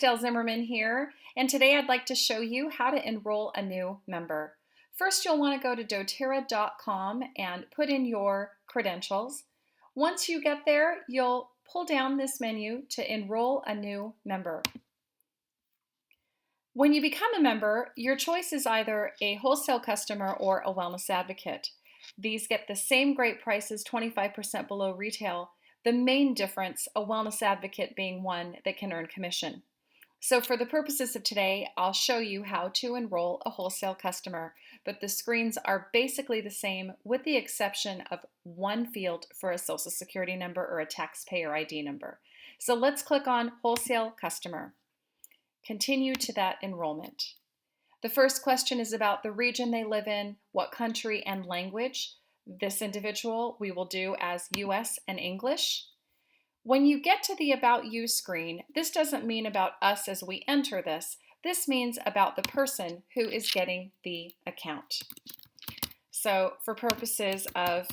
Chrystelle Zimmerman here, and today I'd like to show you how to enroll a new member. First, you'll want to go to doTERRA.com and put in your credentials. Once you get there, you'll pull down this menu to enroll a new member. When you become a member, your choice is either a wholesale customer or a wellness advocate. These get the same great prices, 25% below retail. The main difference, a wellness advocate being one that can earn commission. So for the purposes of today, I'll show you how to enroll a wholesale customer, but the screens are basically the same with the exception of one field for a social security number or a taxpayer ID number. So let's click on wholesale customer. Continue to that enrollment. The first question is about the region they live in, what country and language. This individual we will do as US and English. When you get to the About You screen, this doesn't mean about us as we enter this. This means about the person who is getting the account. So for purposes of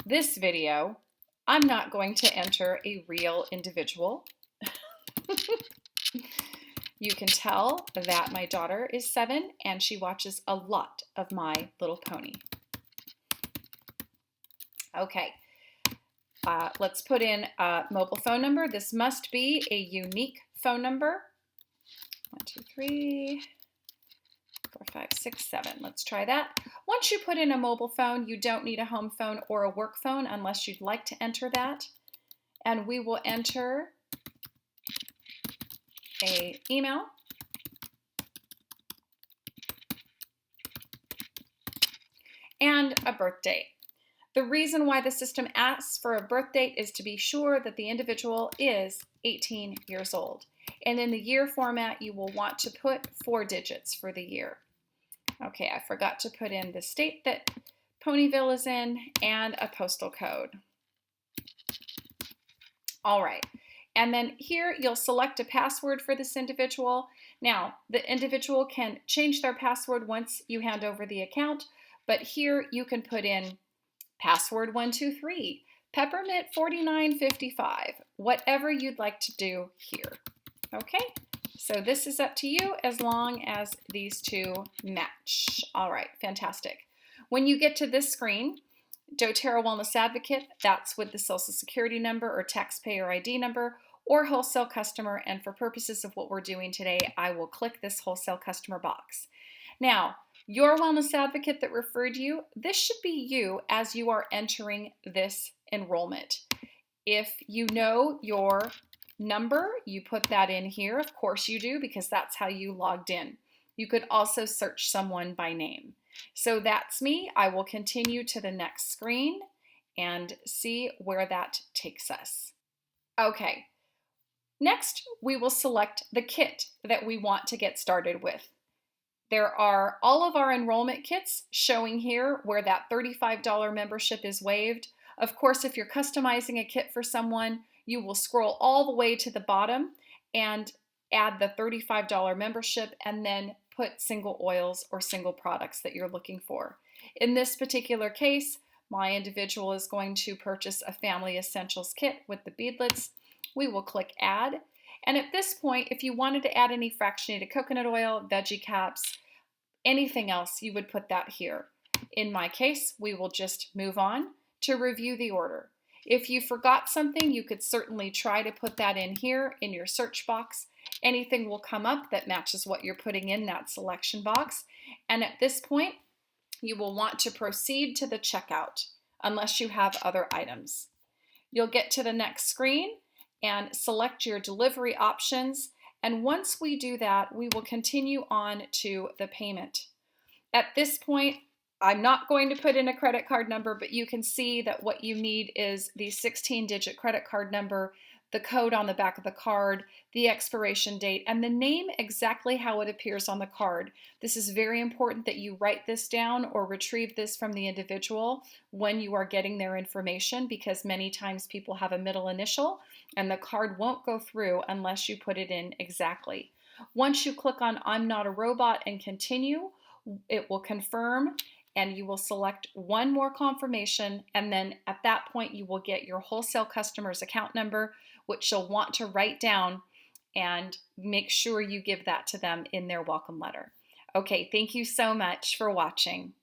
this video, I'm not going to enter a real individual. You can tell that my daughter is 7 and she watches a lot of My Little Pony. Okay, let's put in a mobile phone number. This must be a unique phone number. 1, 2, 3, 4, 5, 6, 7. Let's try that. Once you put in a mobile phone, you don't need a home phone or a work phone unless you'd like to enter that. And we will enter an email. And a birth date. The reason why the system asks for a birth date is to be sure that the individual is 18 years old. And in the year format, you will want to put 4 digits for the year. Okay, I forgot to put in the state that Ponyville is in and a postal code. All right, and then here you'll select a password for this individual. Now, the individual can change their password once you hand over the account, but here you can put in password 123, peppermint 4955, whatever you'd like to do here. Okay, so this is up to you as long as these two match. All right, fantastic. When you get to this screen, doTERRA Wellness Advocate, that's with the social security number or taxpayer ID number, or wholesale customer, and for purposes of what we're doing today, I will click this wholesale customer box. Now, your wellness advocate that referred you, this should be you as you are entering this enrollment. If you know your number, you put that in here. Of course you do, because that's how you logged in. You could also search someone by name. So that's me. I will continue to the next screen and see where that takes us. Okay, next we will select the kit that we want to get started with. There are all of our enrollment kits showing here where that $35 membership is waived. Of course, if you're customizing a kit for someone, you will scroll all the way to the bottom and add the $35 membership and then put single oils or single products that you're looking for. In this particular case, my individual is going to purchase a Family Essentials kit with the beadlets. We will click Add. And at this point, if you wanted to add any fractionated coconut oil, veggie caps, anything else, you would put that here. In my case, we will just move on to review the order. If you forgot something, you could certainly try to put that in here in your search box. Anything will come up that matches what you're putting in that selection box. And at this point, you will want to proceed to the checkout unless you have other items. You'll get to the next screen and select your delivery options. And once we do that, we will continue on to the payment. At this point, I'm not going to put in a credit card number, but you can see that what you need is the 16-digit credit card number, the code on the back of the card, the expiration date, and the name exactly how it appears on the card. This is very important that you write this down or retrieve this from the individual when you are getting their information, because many times people have a middle initial and the card won't go through unless you put it in exactly. Once you click on I'm Not a Robot and continue, it will confirm and you will select one more confirmation, and then at that point you will get your wholesale customer's account number, which you'll want to write down and make sure you give that to them in their welcome letter. Okay, thank you so much for watching.